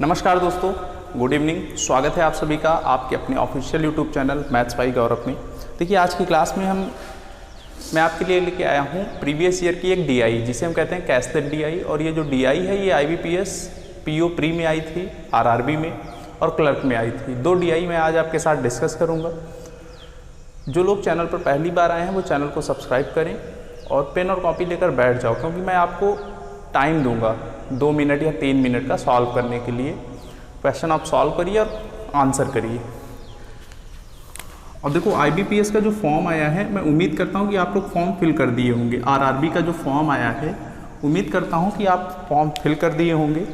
नमस्कार दोस्तों, good evening. स्वागत है आप सभी का आपके अपने official YouTube channel maths by Gaurav में। देखिए आज की क्लास में मैं आपके लिए लेके आया हूँ प्रीवियस ईयर की एक डीआई, जिसे हम कहते हैं कैसलेट डीआई। और ये जो डीआई है ये आईबीपीएस पीओ प्री में आई थी, आरआरबी में और क्लर्क में आई थी। दो डीआई मैं आज आपके साथ डिस्कस करूँगा। जो लोग चैनल पर पहली बार आए हैं वो चैनल को सब्सक्राइब करें और पेन और कॉपी लेकर बैठ जाओ, क्योंकि मैं आपको टाइम दूंगा 2 मिनट या 3 मिनट का सॉल्व करने के लिए। क्वेश्चन आप सॉल्व करिए और आंसर करिए। और देखो आईबीपीएस का जो फॉर्म आया है, मैं उम्मीद करता हूँ कि आप लोग फॉर्म फिल कर दिए होंगे। आरआरबी का जो फॉर्म आया है, उम्मीद करता हूँ कि आप फॉर्म फिल कर दिए होंगे।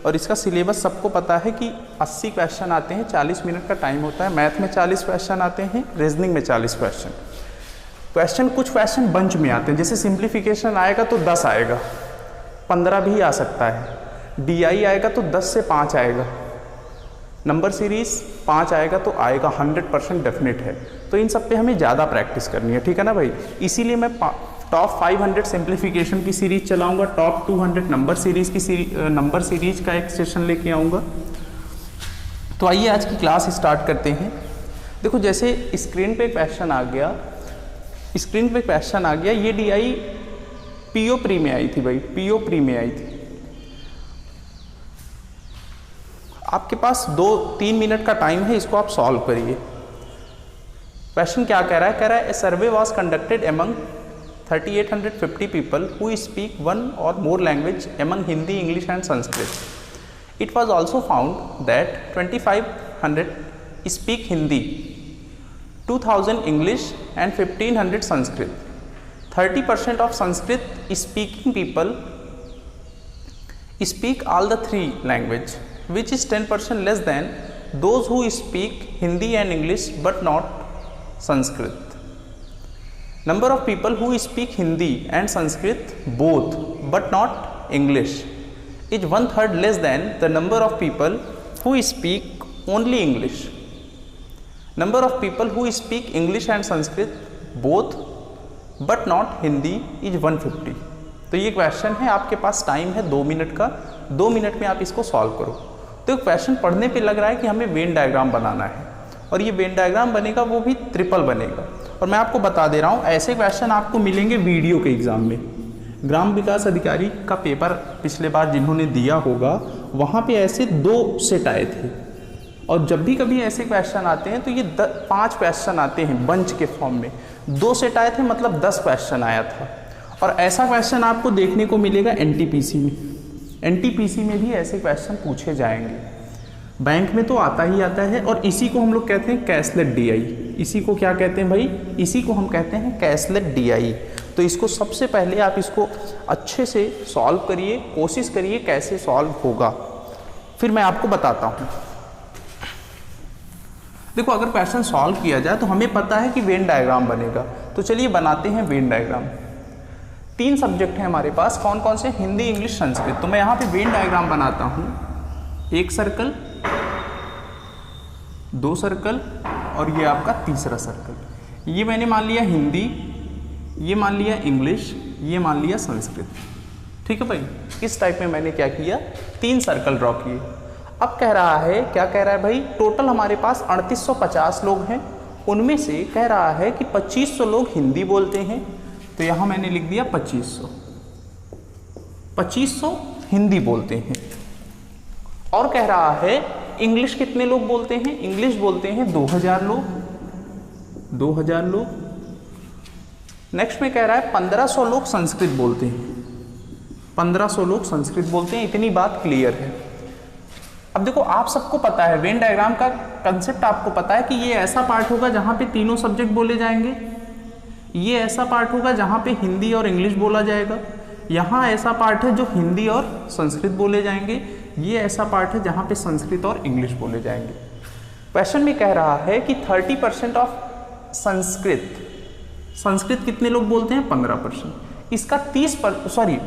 और इसका सिलेबस सबको पता है कि 80 क्वेश्चन आते हैं, 40 मिनट का टाइम होता है। मैथ में 40 क्वेश्चन आते हैं, रीजनिंग में 40 क्वेश्चन। कुछ क्वेश्चन बंच में आते हैं, जैसे सिंप्लीफिकेशन आएगा तो 10 आएगा, 15 भी आ सकता है। डीआई आएगा तो 10 से 5 आएगा। नंबर सीरीज 5 आएगा तो आएगा, 100% डेफिनेट है। तो इन सब पे हमें ज़्यादा प्रैक्टिस करनी है, ठीक है ना भाई। इसीलिए मैं टॉप 500 सिंप्लीफिकेशन की सीरीज चलाऊंगा, टॉप 200 नंबर सीरीज का एक सेशन लेके आऊँगा। तो आइए आज की क्लास स्टार्ट करते हैं। देखो जैसे स्क्रीन पे क्वेश्चन आ गया, ये डीआई पीओ प्री में आई थी भाई, पीओ प्री में आई थी। आपके पास 2-3 मिनट का टाइम है, इसको आप सॉल्व करिए। क्वेश्चन क्या कह रहा है? कह रहा है a survey was conducted among 3850 people who speak one or more language among Hindi, English and Sanskrit. It was also found that 2500 speak Hindi, 2000 English and 1500 Sanskrit. 30% of Sanskrit speaking people speak all the 3 language, which is 10% less than those who speak Hindi and English but not Sanskrit. Number of people who speak Hindi and Sanskrit both but not English is 1/3 less than the number of people who speak only English. Number of people who speak English and Sanskrit both but not Hindi is 150। तो ये question है, आपके पास time है 2 minute का। 2 minute में आप इसको solve करो। तो क्वेश्चन पढ़ने पे लग रहा है कि हमें वेन डायग्राम बनाना है, और ये वेन डायग्राम बनेगा वो भी ट्रिपल बनेगा। और मैं आपको बता दे रहा हूँ, ऐसे क्वेश्चन आपको मिलेंगे वीडियो के एग्जाम में। ग्राम विकास अधिकारी का पेपर पिछले बार जिन्होंने दिया होगा, वहाँ पे ऐसे 2 सेट आए थे। और जब भी कभी ऐसे क्वेश्चन आते हैं तो ये 5 क्वेश्चन आते हैं बंच के फॉर्म में। 2 सेट आए थे, मतलब 10 क्वेश्चन आया था। और ऐसा क्वेश्चन आपको देखने को मिलेगा एनटीपीसी में। एनटीपीसी में भी ऐसे क्वेश्चन पूछे जाएंगे। बैंक में तो आता ही आता है, और इसी को हम लोग कहते हैं कैसलेट डीआई। इसी को क्या कहते हैं भाई? इसी को हम कहते हैं कैसलेट डीआई। तो इसको सबसे पहले आप इसको अच्छे से सॉल्व करिए, कोशिश करिए कैसे सॉल्व होगा, फिर मैं आपको बताता हूँ। देखो अगर क्वेश्चन सॉल्व किया जाए तो हमें पता है कि वेन डायग्राम बनेगा। तो चलिए बनाते हैं वेन डायग्राम। 3 सब्जेक्ट हैं हमारे पास, कौन कौन से? हिंदी, इंग्लिश, संस्कृत। तो मैं यहाँ पे वेन डायग्राम बनाता हूँ। 1 सर्कल, 2 सर्कल और ये आपका तीसरा सर्कल। ये मैंने मान लिया हिंदी, ये मान लिया इंग्लिश, ये मान लिया संस्कृत। ठीक है भाई। इस टाइप में मैंने क्या किया, 3 सर्कल ड्रॉ किए। अब कह रहा है, क्या कह रहा है भाई? टोटल हमारे पास 3850 लोग हैं। उनमें से कह रहा है कि 2500 लोग हिंदी बोलते हैं। तो यहाँ मैंने लिख दिया 2500 हिंदी बोलते हैं। और कह रहा है इंग्लिश कितने लोग बोलते हैं? इंग्लिश बोलते हैं 2000 लोग। 2000 लोग। नेक्स्ट में कह रहा है 1500 लोग संस्कृत बोलते हैं। 1500 लोग संस्कृत बोलते हैं। इतनी बात क्लियर है। अब देखो आप सबको पता है, वेन डायग्राम का कंसेप्ट आपको पता है कि ये ऐसा पार्ट होगा जहाँ पे तीनों सब्जेक्ट बोले जाएंगे, ये ऐसा पार्ट होगा जहाँ पे हिंदी और इंग्लिश बोला जाएगा, यहाँ ऐसा पार्ट है जो हिंदी और संस्कृत बोले जाएंगे, ये ऐसा पार्ट है जहाँ पे संस्कृत और इंग्लिश बोले जाएंगे। क्वेश्चन में कह रहा है कि 30% ऑफ संस्कृत कितने लोग बोलते हैं? 15%। इसका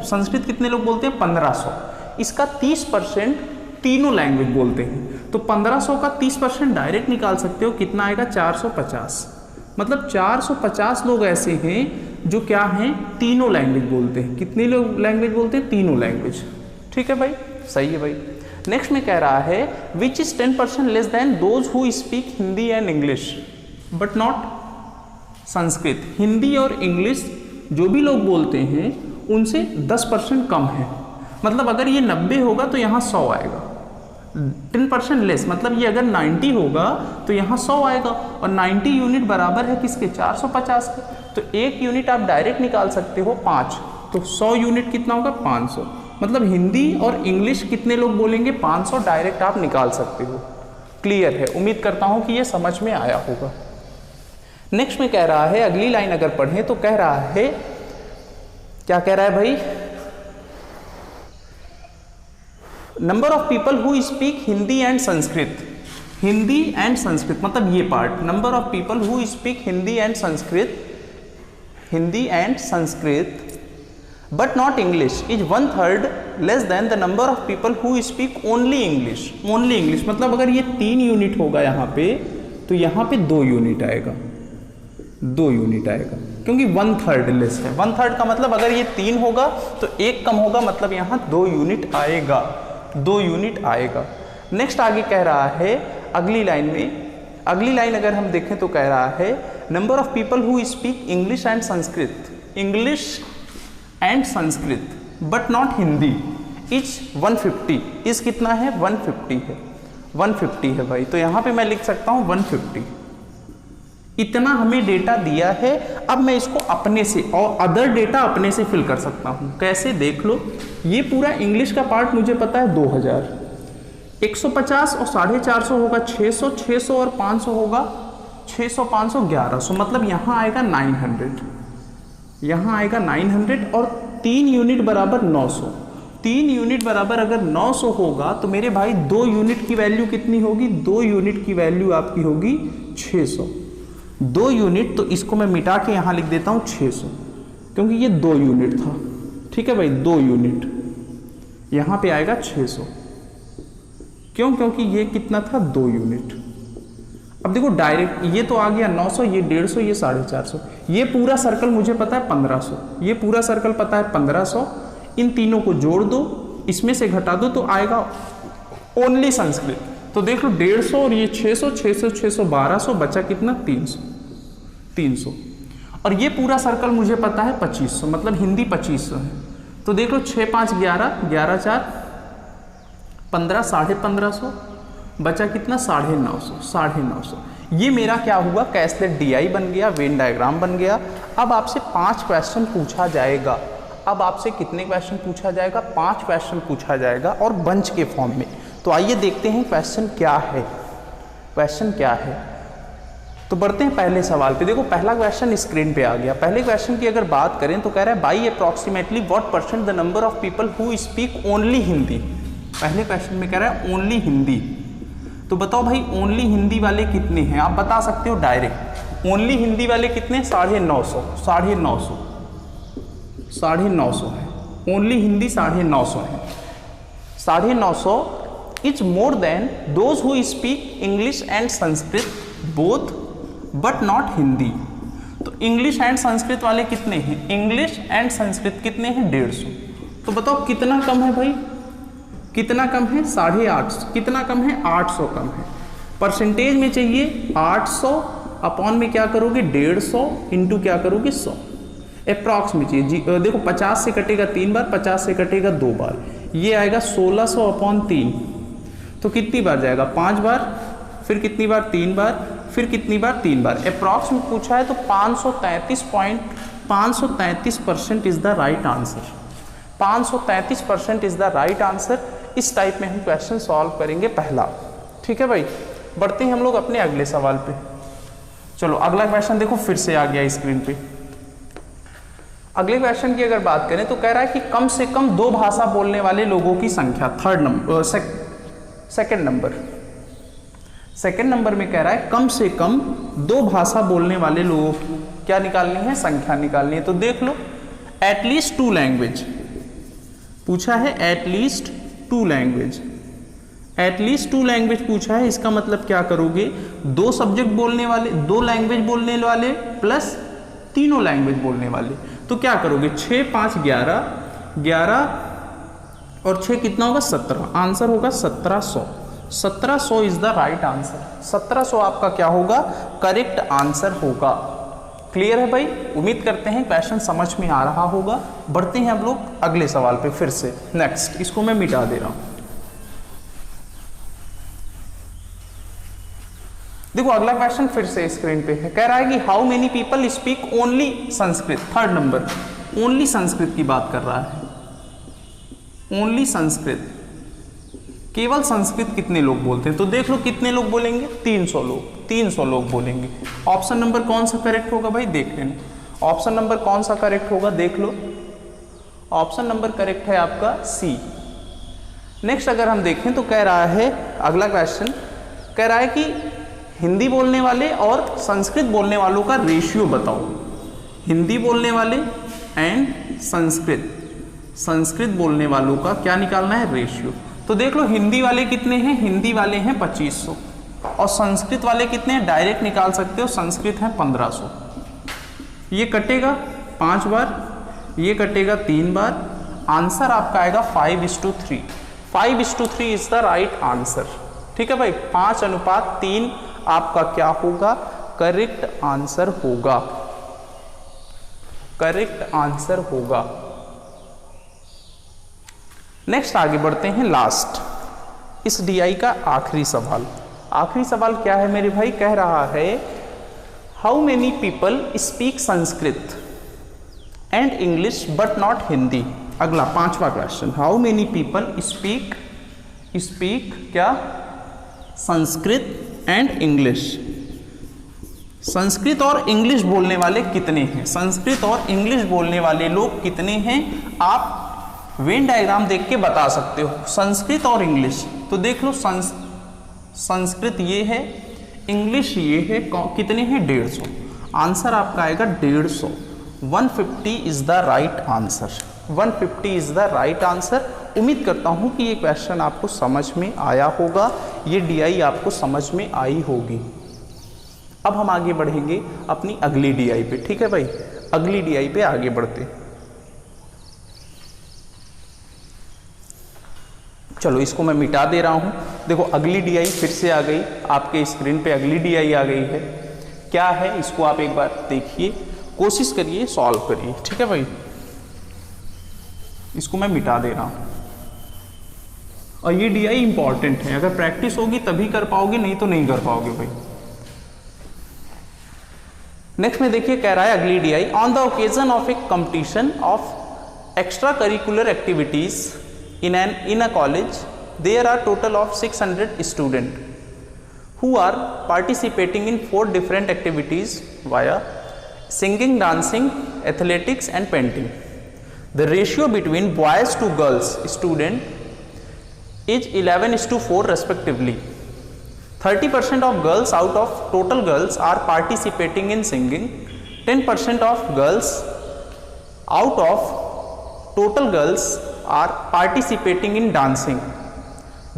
संस्कृत कितने लोग बोलते हैं? 1500। इसका 30% तीनों लैंग्वेज बोलते हैं। तो 1500 का 30% डायरेक्ट निकाल सकते हो, कितना आएगा? 450। मतलब 450 लोग ऐसे हैं जो क्या हैं? तीनों लैंग्वेज बोलते हैं। कितने लोग लैंग्वेज बोलते हैं? तीनों लैंग्वेज। ठीक है भाई, सही है भाई। नेक्स्ट में कह रहा है which is 10% less than those who speak Hindi and English but not Sanskrit. Hindi और इंग्लिश जो भी लोग बोलते हैं उनसे 10% कम है। मतलब अगर ये 90 होगा तो यहाँ 100 आएगा। 10% लेस मतलब ये अगर 90 होगा तो यहाँ 100 आएगा, और 90 यूनिट बराबर है किसके, 450 के। तो एक यूनिट आप डायरेक्ट निकाल सकते हो 5, तो 100 यूनिट कितना होगा, 500। मतलब हिंदी और इंग्लिश कितने लोग बोलेंगे, 500 डायरेक्ट आप निकाल सकते हो। क्लियर है, उम्मीद करता हूँ कि ये समझ में आया होगा। नेक्स्ट में कह रहा है, अगली लाइन अगर पढ़ें तो कह रहा है, क्या कह रहा है भाई, number of people who speak Hindi and Sanskrit. Hindi and Sanskrit मतलब ये part, number of people who speak Hindi and Sanskrit, Hindi and Sanskrit but not English is 1/3 less than the number of people who speak only English. Only English मतलब अगर ये 3 unit होगा यहाँ पे, तो यहाँ पे 2 यूनिट आएगा, 2 यूनिट आएगा, क्योंकि 1/3 लेस है। 1/3 का मतलब अगर ये 3 होगा तो 1 कम होगा, मतलब यहाँ 2 यूनिट आएगा, 2 यूनिट आएगा। नेक्स्ट आगे कह रहा है अगली लाइन में, अगली लाइन अगर हम देखें तो कह रहा है number of people who speak English and Sanskrit, English and Sanskrit but not Hindi is 150। इस कितना है, 150 है, 150 है भाई। तो यहाँ पे मैं लिख सकता हूँ 150। इतना हमें डेटा दिया है। अब मैं इसको अपने से और अदर डेटा अपने से फिल कर सकता हूँ। कैसे, देख लो, ये पूरा इंग्लिश का पार्ट मुझे पता है 2000, 150 और 450 होगा 600, 600 और 500 होगा 600, 500, 1100, मतलब यहाँ आएगा 900, यहाँ आएगा 900, और 3 यूनिट बराबर 900। 3 यूनिट बराबर अगर 900 होगा तो मेरे भाई 2 यूनिट की वैल्यू कितनी होगी, 2 यूनिट की वैल्यू आपकी होगी 600। 2 यूनिट, तो इसको मैं मिटा के यहाँ लिख देता हूँ 600, क्योंकि ये 2 यूनिट था। ठीक है भाई, 2 यूनिट, यहाँ पे आएगा 600। क्यों, क्योंकि ये कितना था, 2 यूनिट। अब देखो डायरेक्ट ये तो आ गया 900, ये 150, ये 450, ये पूरा सर्कल मुझे पता है 1500, ये पूरा सर्कल पता है 1500। इन तीनों को जोड़ दो, इसमें से घटा दो, तो आएगा ओनली संस्कृत। तो देख लो 150 और ये 600, 600, 600, 1200, बचा कितना, 300, 300। और ये पूरा सर्कल मुझे पता है 2500, मतलब हिंदी 2500 है। तो देख लो 6, 5, 11, 11, 4, 15, 1550, बचा कितना, 950, 950। ये मेरा क्या हुआ, कैसलेट DI बन गया, वेन डायग्राम बन गया। अब आपसे 5 क्वेश्चन पूछा जाएगा। अब आपसे कितने क्वेश्चन पूछा जाएगा, 5 क्वेश्चन पूछा जाएगा, और बंच के फॉर्म में। तो आइए देखते हैं क्वेश्चन क्या है, क्वेश्चन क्या है। तो बढ़ते हैं पहले सवाल पे। देखो पहला क्वेश्चन स्क्रीन पे आ गया। पहले क्वेश्चन की अगर बात करें तो कह रहा है by approximately what percent the number of people who speak only Hindi. पहले क्वेश्चन में कह रहा है ओनली हिंदी। तो बताओ भाई ओनली हिंदी वाले कितने हैं, आप बता सकते हो डायरेक्ट। ओनली हिंदी वाले कितने, 950, 950, 950 है। ओनली हिंदी 950 है। 950 is more than those who speak English and Sanskrit both but not Hindi. तो इंग्लिश एंड संस्कृत वाले कितने हैं, इंग्लिश एंड संस्कृत कितने हैं, 150। तो बताओ कितना कम है भाई, कितना कम है, 850। कितना कम है, 800 कम है। परसेंटेज में चाहिए 800 अपॉन में क्या करोगे, 150 इंटू क्या करोगे, 100। अप्रॉक्स में चाहिए। देखो 50 से कटेगा 3 बार, 50 से कटेगा 2 बार, ये आएगा 1600 अपॉन 3। तो कितनी बार जाएगा, 5 बार, फिर कितनी बार, 3 बार, फिर कितनी बार, 3 बार। अप्रॉक्स में पूछा है तो 533% is the right answer. 533% is the right answer. इस टाइप में हम क्वेश्चन सॉल्व करेंगे पहला। ठीक है भाई, बढ़ते हैं हम लोग अपने अगले सवाल पे। चलो अगला क्वेश्चन देखो फिर से आ गया स्क्रीन पे। अगले क्वेश्चन की अगर बात करें तो कह रहा है कि कम से कम 2 भाषा बोलने वाले लोगों की संख्या, सेकंड नंबर में कह रहा है कम से कम 2 भाषा बोलने वाले लोगों की क्या निकालनी है, संख्या निकालनी है। तो देख लो एटलीस्ट 2 लैंग्वेज पूछा है, एटलीस्ट 2 लैंग्वेज, एटलीस्ट 2 लैंग्वेज पूछा है। इसका मतलब क्या करोगे, 2 सब्जेक्ट बोलने वाले, 2 लैंग्वेज बोलने वाले प्लस 3 लैंग्वेज बोलने वाले। तो क्या करोगे, 6, 5, 11, 11 और 6 कितना होगा 17, आंसर होगा 1700। 1700 इज द राइट आंसर। 1700 आपका क्या होगा, करेक्ट आंसर होगा। क्लियर है भाई, उम्मीद करते हैं क्वेश्चन समझ में आ रहा होगा। बढ़ते हैं हम लोग अगले सवाल पे फिर से। नेक्स्ट, इसको मैं मिटा दे रहा हूं। देखो अगला क्वेश्चन फिर से स्क्रीन पे है, कह रहा है कि how many people speak only Sanskrit. Third number, only Sanskrit की बात कर रहा है। ओनली संस्कृत, केवल संस्कृत कितने लोग बोलते हैं? तो देख लो कितने लोग बोलेंगे, 300 लोग। 300 लोग बोलेंगे। ऑप्शन नंबर कौन सा करेक्ट होगा भाई, देख लेना। ऑप्शन नंबर कौन सा करेक्ट होगा, देख लो। ऑप्शन नंबर करेक्ट है आपका सी। नेक्स्ट अगर हम देखें तो कह रहा है, अगला क्वेश्चन कह रहा है कि हिंदी बोलने वाले और संस्कृत बोलने वालों का रेशियो बताओ। हिंदी बोलने वाले एंड संस्कृत बोलने वालों का क्या निकालना है, रेशियो। तो देख लो हिंदी वाले कितने हैं, हिंदी वाले हैं 2500 और संस्कृत वाले कितने हैं, डायरेक्ट निकाल सकते हो, संस्कृत हैं 1500। ये कटेगा 5 बार, ये कटेगा 3 बार, आंसर आपका आएगा 5:3। 5:3 इज द राइट आंसर। ठीक है भाई, 5:3 आपका क्या होगा, करेक्ट आंसर होगा। करेक्ट आंसर होगा। नेक्स्ट आगे बढ़ते हैं, लास्ट इस डीआई का आखिरी सवाल। आखिरी सवाल क्या है मेरे भाई, कह रहा है how many people speak Sanskrit and English but not Hindi. अगला 5वां question, how many people speak क्या, संस्कृत एंड इंग्लिश। संस्कृत और इंग्लिश बोलने वाले कितने हैं, संस्कृत और इंग्लिश बोलने वाले लोग कितने हैं, आप वेन डायग्राम देख के बता सकते हो। संस्कृत और इंग्लिश, तो देख लो संस्कृत ये है, इंग्लिश ये है, कितने हैं 150। आंसर आपका आएगा 150। 150 is the right answer. 150 is the right answer. उम्मीद करता हूं कि ये क्वेश्चन आपको समझ में आया होगा, ये डीआई आपको समझ में आई होगी। अब हम आगे बढ़ेंगे अपनी अगली डीआई पे। ठीक है भाई, अगली डीआई पे आगे बढ़ते। चलो इसको मैं मिटा दे रहा हूं। देखो अगली डीआई फिर से आ गई आपके स्क्रीन पे, अगली डीआई आ गई है। क्या है इसको आप एक बार देखिए, कोशिश करिए, सॉल्व करिए। ठीक है भाई, इसको मैं मिटा दे रहा हूं। और ये डीआई इंपॉर्टेंट है, अगर प्रैक्टिस होगी तभी कर पाओगे, नहीं तो नहीं कर पाओगे भाई। नेक्स्ट में देखिए, कह रहा है अगली DI, on the occasion of A competition of extra curricular activities in a college, there are total of 600 students who are participating in 4 different activities via singing, dancing, athletics and painting. The ratio between boys to girls student is 11:4 respectively. 30% of girls out of total girls are participating in singing. 10% of girls out of total girls are participating in dancing.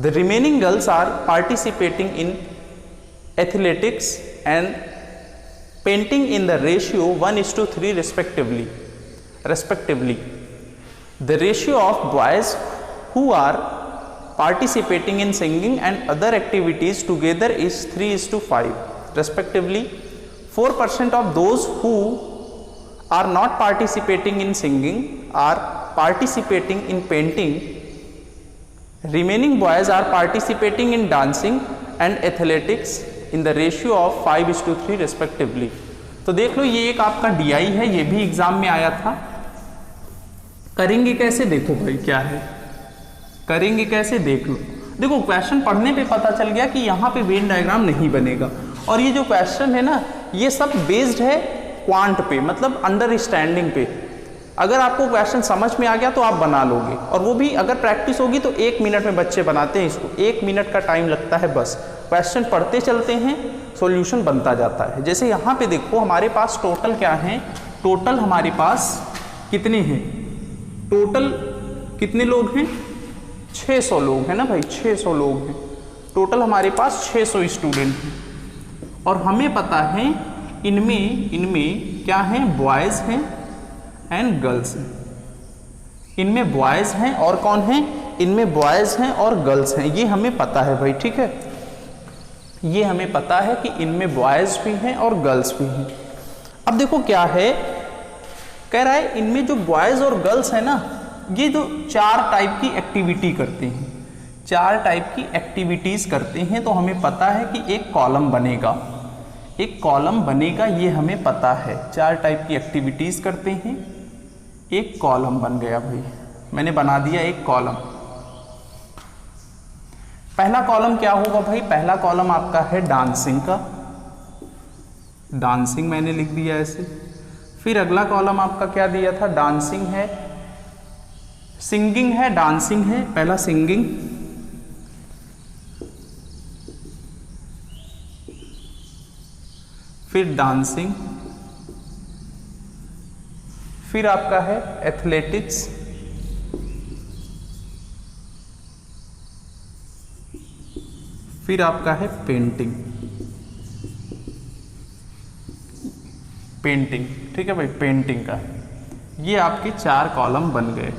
The remaining girls are participating in athletics and painting in the ratio 1:3 respectively. The ratio of boys who are participating in singing and other activities together is 3:5 respectively. 4% of those who are not participating in singing are participating in painting. Remaining boys are participating in dancing and athletics in the ratio of 5:3 respectively. तो देख लो ये एक आपका DI है, ये भी exam में आया था। करेंगे कैसे, देखो भाई क्या है, करेंगे कैसे देख लो। देखो क्वेश्चन पढ़ने पे पता चल गया कि यहाँ पे वेन डायग्राम नहीं बनेगा, और ये जो क्वेश्चन है ना, ये सब बेस्ड है क्वांट पे, मतलब अंडरस्टैंडिंग पे। अगर आपको क्वेश्चन समझ में आ गया तो आप बना लोगे, और वो भी अगर प्रैक्टिस होगी तो 1 मिनट में बच्चे बनाते हैं इसको। 1 मिनट का टाइम लगता है बस, क्वेश्चन पढ़ते चलते हैं, सॉल्यूशन बनता जाता है। जैसे यहाँ पे देखो हमारे पास टोटल क्या है, टोटल हमारे पास कितने हैं, टोटल कितने लोग हैं, 600 लोग हैं ना भाई, 600 लोग हैं टोटल, हमारे पास 600 स्टूडेंट हैं। और हमें पता है इनमें क्या है, बॉयज़ हैं एंड गर्ल्स हैं। इनमें बॉयज़ हैं और कौन हैं, इनमें बॉयज़ हैं और गर्ल्स हैं, ये हमें पता है भाई, ठीक है, ये हमें पता है कि इनमें बॉयज़ भी हैं और गर्ल्स भी हैं। अब देखो क्या है, कह रहा है इनमें जो बॉयज़ और गर्ल्स हैं ना, ये जो 4 टाइप की एक्टिविटी करते हैं, 4 टाइप की एक्टिविटीज़ करते हैं, तो हमें पता है कि एक कॉलम बनेगा, एक कॉलम बनेगा, ये हमें पता है। 4 टाइप की एक्टिविटीज़ करते हैं, एक कॉलम बन गया भाई, मैंने बना दिया एक कॉलम। पहला कॉलम क्या होगा भाई, पहला कॉलम आपका है डांसिंग का, डांसिंग मैंने लिख दिया ऐसे। फिर अगला कॉलम आपका क्या दिया था, डांसिंग है, सिंगिंग है, डांसिंग है, पहला सिंगिंग, फिर डांसिंग, फिर आपका है एथलेटिक्स, फिर आपका है पेंटिंग, पेंटिंग, ठीक है भाई, पेंटिंग का। ये आपके 4 कॉलम बन गए।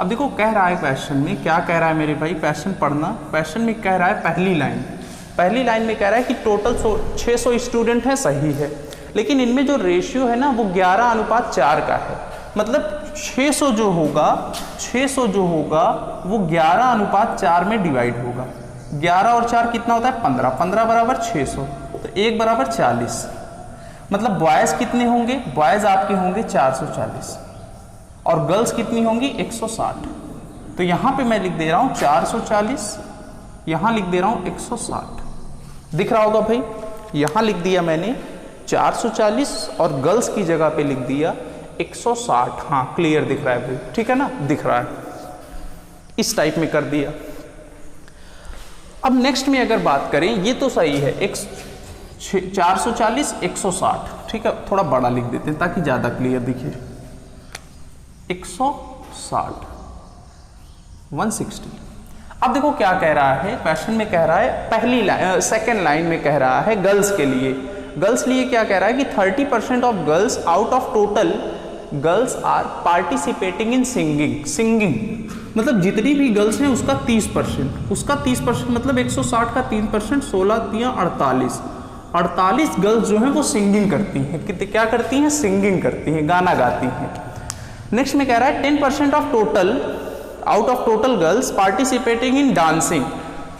अब देखो कह रहा है क्वेश्चन में, क्या कह रहा है मेरे भाई, क्वेश्चन पढ़ना, क्वेश्चन में कह रहा है पहली लाइन में कह रहा है कि टोटल 600 स्टूडेंट हैं, सही है, लेकिन इनमें जो रेशियो है ना वो 11:4 का है, मतलब 600 जो होगा वो 11:4 में डिवाइड होगा। 11 और 4 कितना होता है, 15, 15 बराबर 600, तो 1 बराबर 40, मतलब बॉयज़ कितने होंगे, बॉयज़ आपके होंगे 440 और गर्ल्स कितनी होंगी 160। तो यहाँ पे मैं लिख दे रहा हूँ 440, यहाँ लिख दे रहा हूँ 160, दिख रहा होगा भाई, यहाँ लिख दिया मैंने 440 और गर्ल्स की जगह पे लिख दिया 160। हाँ क्लियर दिख रहा है भाई, ठीक है ना, दिख रहा है, इस टाइप में कर दिया। अब नेक्स्ट में अगर बात करें, ये तो सही है, 440 160, ठीक है, थोड़ा बड़ा लिख देते हैं ताकि ज़्यादा क्लियर दिखे, 160 160। अब देखो क्या कह रहा है, क्वेश्चन में कह रहा है सेकेंड लाइन में कह रहा है गर्ल्स के लिए, गर्ल्स लिए क्या कह रहा है कि 30% of girls out of total girls are participating in singing, मतलब जितनी भी गर्ल्स हैं उसका 30%, मतलब 160 का 3%, 16 या 48 गर्ल्स जो हैं वो सिंगिंग करती हैं, क्या करती हैं, सिंगिंग करती हैं, गाना गाती हैं। नेक्स्ट में कह रहा है 10% of total out of total girls participating in dancing,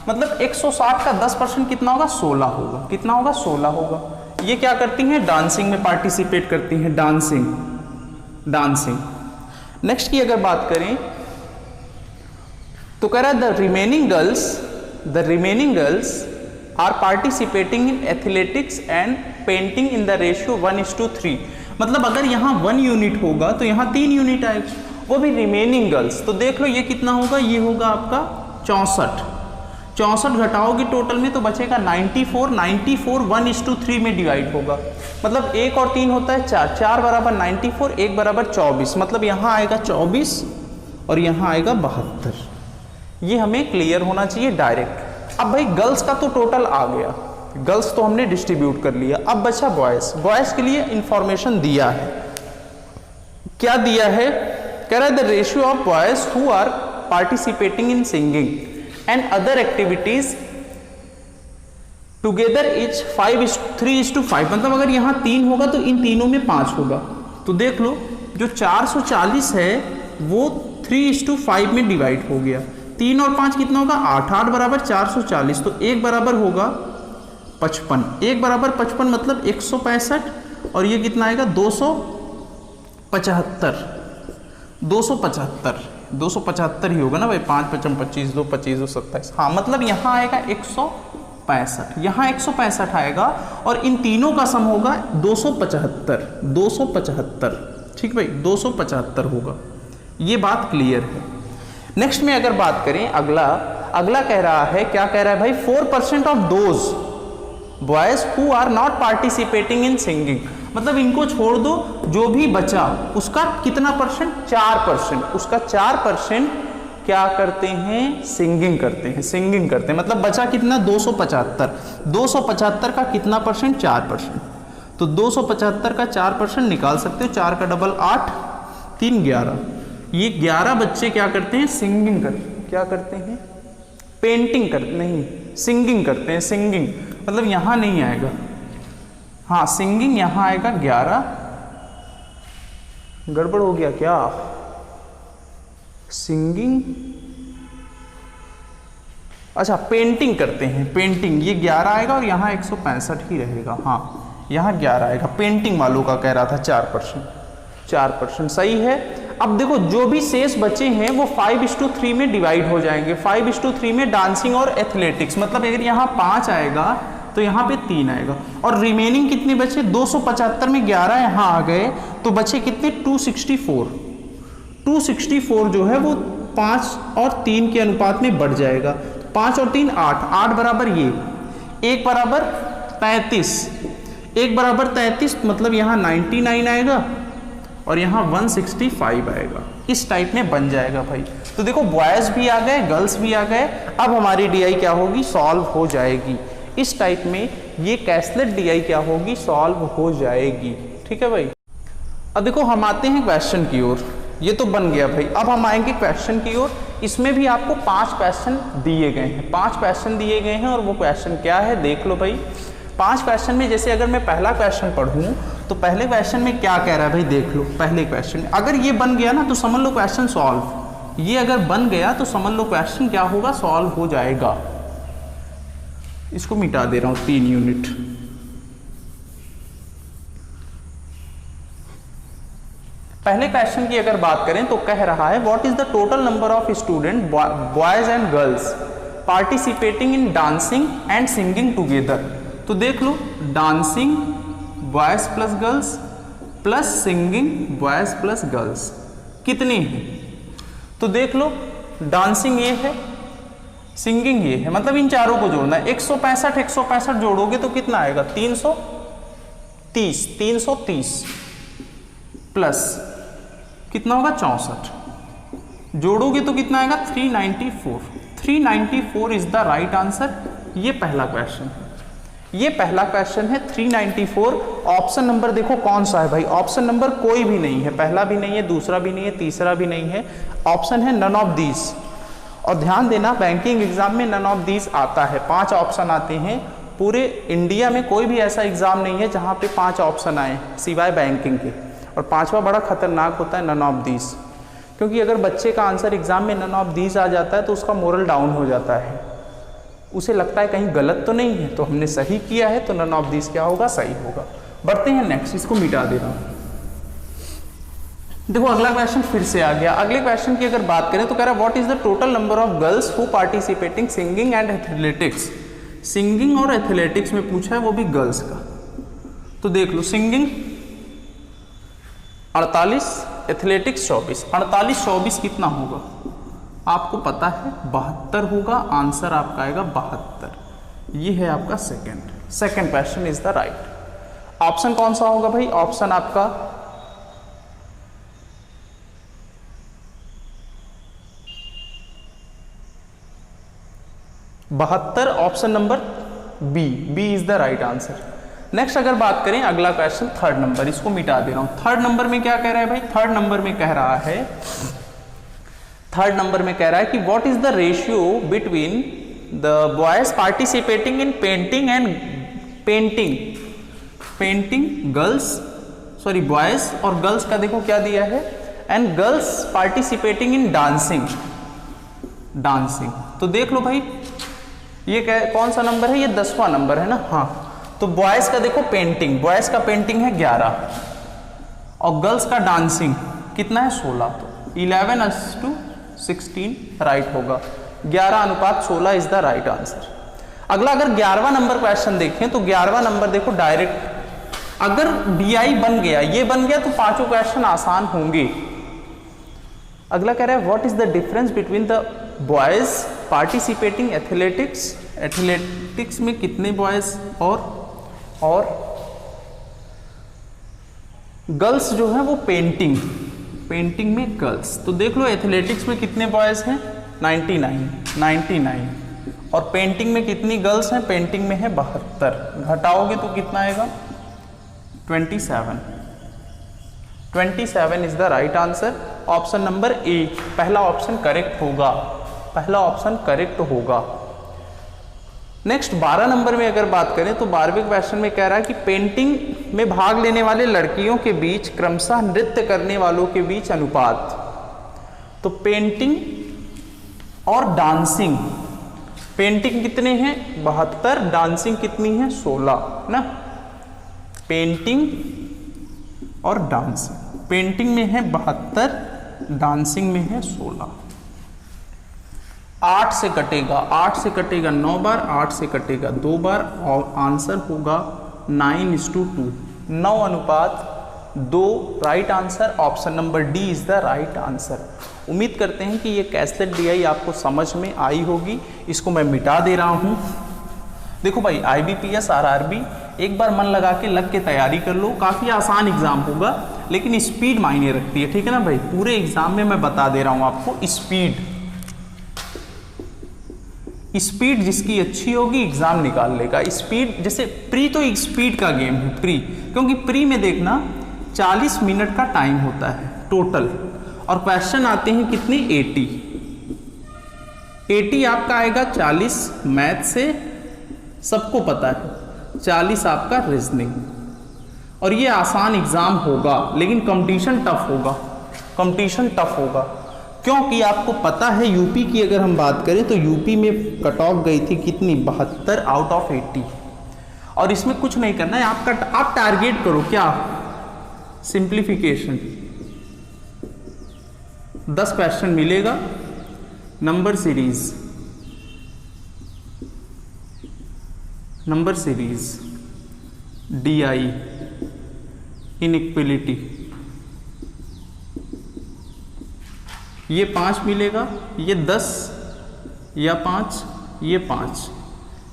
मतलब 160 का 10% कितना होगा, 16 होगा, कितना होगा, 16 होगा। ये क्या करती हैं, डांसिंग में पार्टिसिपेट करती हैं, डांसिंग। नेक्स्ट की अगर बात करें तो कह रहा है the remaining girls are participating in athletics and painting in the ratio 1:3, मतलब अगर यहाँ 1 यूनिट होगा तो यहाँ 3 यूनिट आएगा, वो भी रिमेनिंग गर्ल्स। तो देख लो ये कितना होगा, ये होगा आपका 64 घटाओगे टोटल में तो बचेगा 94 1:3 में डिवाइड होगा, मतलब 1 और 3 होता है 4, 4 बराबर 94, 1 बराबर 24, मतलब यहाँ आएगा 24 और यहाँ आएगा 72। ये हमें क्लियर होना चाहिए डायरेक्ट। अब भाई गर्ल्स का तो टोटल आ गया, गर्ल्स तो हमने डिस्ट्रीब्यूट कर लिया, अब बचा बॉयज़ के लिए इंफॉर्मेशन दिया है, क्या दिया है, कह रहा है the ratio of boys who are participating in singing and other activities together is 3:5, मतलब अगर यहाँ 3 होगा तो इन तीनों में 5 होगा। तो देख लो जो 440 है वो 3:5 में डिवाइड हो गया, 3 और 5 कितना होगा, 8 बराबर 440, तो 1 बराबर होगा 55, 1 बराबर 55 मतलब 165 और ये कितना आएगा 275 ही होगा ना भाई, 5 55 25 2 25 2 27, हाँ मतलब यहाँ आएगा 165, यहाँ 165 आएगा और इन तीनों का सम होगा 275, ठीक भाई 275 होगा, ये बात क्लियर है। नेक्स्ट में अगर बात करें अगला कह रहा है, क्या कह रहा है भाई, 4% of those boys who are not participating in singing, मतलब इनको छोड़ दो, जो भी बचा उसका कितना परसेंट, 4%, उसका 4% क्या करते हैं, सिंगिंग करते हैं, मतलब बचा कितना 275 का कितना परसेंट, 4%, तो 275 का 4% निकाल सकते हो, 4 का डबल 8 3 11, ये 11 बच्चे क्या करते हैं, सिंगिंग करते हैं, क्या करते हैं, पेंटिंग करते नहीं, सिंगिंग करते हैं। सिंगिंग मतलब यहां नहीं आएगा, हाँ सिंगिंग यहां आएगा 11, गड़बड़ हो गया क्या, सिंगिंग, अच्छा पेंटिंग करते हैं, पेंटिंग ये 11 आएगा और यहाँ 165 ही रहेगा, हाँ यहाँ 11 आएगा। पेंटिंग वालों का कह रहा था 4% सही है। अब देखो जो भी शेष बचे हैं वो 5:3 में डिवाइड हो जाएंगे। 5:3 में डांसिंग और एथलेटिक्स, मतलब अगर यहाँ 5 आएगा तो यहाँ पे 3 आएगा, और रिमेनिंग कितने बचे, 275 में 11 यहाँ आ गए तो बचे कितने, 264 जो है वो 5 और 3 के अनुपात में बढ़ जाएगा। 5 और 3 8, 8 बराबर ये, 1 बराबर 33, 1 बराबर 33 मतलब यहाँ 99 आएगा और यहाँ 165 आएगा। इस टाइप में बन जाएगा भाई। तो देखो बॉयज भी आ गए, गर्ल्स भी आ गए, अब हमारी डीआई क्या होगी, सॉल्व हो जाएगी। इस टाइप में ये कैसलेट डीआई क्या होगी, सॉल्व हो जाएगी। ठीक है भाई। अब देखो हम आते हैं क्वेश्चन की ओर। ये तो बन गया भाई, अब हम आएंगे क्वेश्चन की ओर। इसमें भी आपको 5 क्वेश्चन दिए गए हैं, 5 क्वेश्चन दिए गए हैं, और वो क्वेश्चन क्या है देख लो भाई। 5 क्वेश्चन में जैसे अगर मैं पहला क्वेश्चन पढ़ूं तो पहले क्वेश्चन में क्या कह रहा है भाई, देख लो। पहले क्वेश्चन अगर ये बन गया ना तो समझ लो क्वेश्चन सॉल्व, ये अगर बन गया तो समझ लो क्वेश्चन क्या होगा, सॉल्व हो जाएगा। इसको मिटा दे रहा हूं 3 यूनिट। पहले क्वेश्चन की अगर बात करें तो कह रहा है what is the total number of student boys and girls participating in dancing and singing together. तो देख लो dancing boys plus girls plus singing boys plus girls कितने हैं। तो देख लो डांसिंग ये है, सिंगिंग ये है, मतलब इन चारों को जोड़ना है। 165 जोड़ोगे तो कितना आएगा, 330 प्लस कितना होगा 64, जोड़ोगे तो कितना आएगा 394 इज द राइट आंसर। ये पहला क्वेश्चन है, ये पहला क्वेश्चन है 394। ऑप्शन नंबर देखो कौन सा है भाई, ऑप्शन नंबर कोई भी नहीं है, पहला भी नहीं है, दूसरा भी नहीं है, तीसरा भी नहीं है, ऑप्शन है नन ऑफ दीज। और ध्यान देना बैंकिंग एग्जाम में नन ऑफ दीज आता है, 5 ऑप्शन आते हैं। पूरे इंडिया में कोई भी ऐसा एग्जाम नहीं है जहां पे 5 ऑप्शन आए सिवाय बैंकिंग के, और 5वां बड़ा खतरनाक होता है नन ऑफ दीज, क्योंकि अगर बच्चे का आंसर एग्जाम में नन ऑफ दीज आ जाता है तो उसका मोरल डाउन हो जाता है, उसे लगता है कहीं गलत तो नहीं है, तो हमने सही किया है तो नन ऑफ दीज क्या होगा, सही होगा। बढ़ते हैं नेक्स्ट, इसको मिटा दे रहा हूं। देखो अगला क्वेश्चन फिर से आ गया। अगले क्वेश्चन की अगर बात करें तो कह रहा है what is the total number of girls who participating singing and athletics. Singing और एथलेटिक्स में पूछा है, वो भी गर्ल्स का। तो देख लो सिंगिंग 48, एथलेटिक्स 24। 48-24 कितना होगा आपको पता है, 72 होगा। आंसर आपका आएगा 72। ये है आपका second question is the right. Option कौन सा होगा भाई, ऑप्शन आपका बहत्तर, option number B is the right answer. Next अगर बात करें अगला क्वेश्चन थर्ड नंबर, इसको मिटा दे रहा हूं। थर्ड नंबर में क्या कह रहा है भाई, थर्ड नंबर में कह रहा है कि what is the ratio between the boys participating in painting and painting girls, sorry boys और गर्ल्स का देखो क्या दिया है, and girls participating in dancing. तो देख लो भाई ये कौन सा नंबर है, ये 10वां नंबर है ना। हाँ, तो बॉयज का देखो पेंटिंग, बॉयज का पेंटिंग है 11 और गर्ल्स का डांसिंग कितना है 16, तो 11:16 राइट होगा। 11:16 इज द राइट आंसर। अगला अगर 11वां नंबर क्वेश्चन देखें तो 11वां नंबर देखो डायरेक्ट, अगर डीआई बन गया, ये बन गया तो 5 क्वेश्चन आसान होंगे। अगला कह रहा है what is the difference between the boys participating athletics में कितने बॉयज और गर्ल्स जो है वो पेंटिंग में गर्ल्स। तो देख लो एथलेटिक्स में कितने बॉयज हैं 99 और पेंटिंग में कितनी गर्ल्स हैं, पेंटिंग में है 72, घटाओगे तो कितना आएगा 27 is the right answer. Option number A पहला ऑप्शन करेक्ट होगा। पहला ऑप्शन करेक्ट होगा। नेक्स्ट 12 नंबर में अगर बात करें तो 12वें क्वेश्चन में कह रहा है कि पेंटिंग में भाग लेने वाले लड़कियों के बीच क्रमशः नृत्य करने वालों के बीच अनुपात। तो पेंटिंग और डांसिंग, पेंटिंग कितने हैं 72, डांसिंग कितनी है 16 ना। पेंटिंग और डांसिंग, पेंटिंग में है 72, डांसिंग में है 16। 8 से कटेगा, 8 से कटेगा 9 बार, 8 से कटेगा 2 बार और आंसर होगा 9:2, 9:2। Right answer option number D is the right answer. उम्मीद करते हैं कि ये कैसलेट डीआई आपको समझ में आई होगी। इसको मैं मिटा दे रहा हूँ। देखो भाई IBPS RRB एक बार मन लगा के लग के तैयारी कर लो, काफ़ी आसान एग्जाम होगा, लेकिन स्पीड मायने रखती है, ठीक है ना भाई। पूरे एग्जाम में मैं बता दे रहा हूँ आपको, स्पीड जिसकी अच्छी होगी एग्जाम निकाल लेगा। स्पीड जैसे प्री तो एक स्पीड का गेम है प्री, क्योंकि प्री में देखना 40 मिनट का टाइम होता है टोटल, और क्वेश्चन आते हैं कितने 80 आपका आएगा 40 मैथ से, सबको पता है 40 आपका रीजनिंग, और ये आसान एग्जाम होगा, लेकिन कंपटीशन टफ होगा, क्योंकि आपको पता है यूपी की अगर हम बात करें तो यूपी में कट ऑफ गई थी कितनी 72 आउट ऑफ 80। और इसमें कुछ नहीं करना है, आप टारगेट करो क्या, सिंप्लीफिकेशन। 10 क्वेश्चन मिलेगा, नंबर सीरीज, DI, इनइक्वलिटी, ये 5 मिलेगा, ये 10 या 5, ये 5,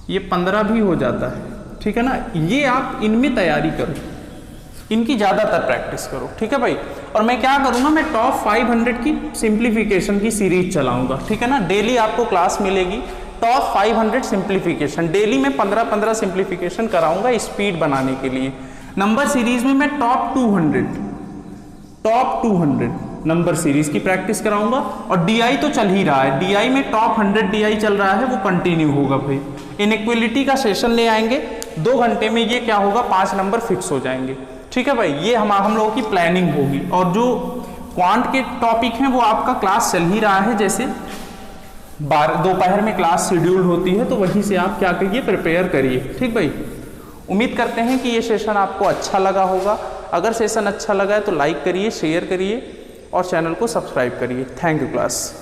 ये 15 भी हो जाता है, ठीक है ना। ये आप इनमें तैयारी करो, इनकी ज़्यादातर प्रैक्टिस करो, ठीक है भाई। और मैं क्या करूँगा, मैं टॉप 500 की सिंप्लीफिकेशन की सीरीज चलाऊंगा, ठीक है ना। डेली आपको क्लास मिलेगी टॉप 500 सिंप्लीफिकेशन, डेली मैं 15-15 सिंप्लीफिकेशन कराऊंगा स्पीड बनाने के लिए। नंबर सीरीज में मैं टॉप 200 नंबर सीरीज की प्रैक्टिस कराऊंगा, और DI तो चल ही रहा है, DI में टॉप 100 DI चल रहा है, वो कंटिन्यू होगा भाई। इनइक्वलिटी का सेशन ले आएंगे 2 घंटे में, ये क्या होगा 5 नंबर फिक्स हो जाएंगे, ठीक है भाई। ये हम लोगों की प्लानिंग होगी। और जो क्वांट के टॉपिक हैं वो आपका क्लास चल ही रहा है, जैसे दोपहर में क्लास शेड्यूल्ड होती है, तो वहीं से आप क्या करिए, प्रिपेयर करिए, ठीक भाई। उम्मीद करते हैं कि ये सेशन आपको अच्छा लगा होगा। अगर सेशन अच्छा लगा है तो लाइक करिए, शेयर करिए और चैनल को सब्सक्राइब करिए। Thank you class.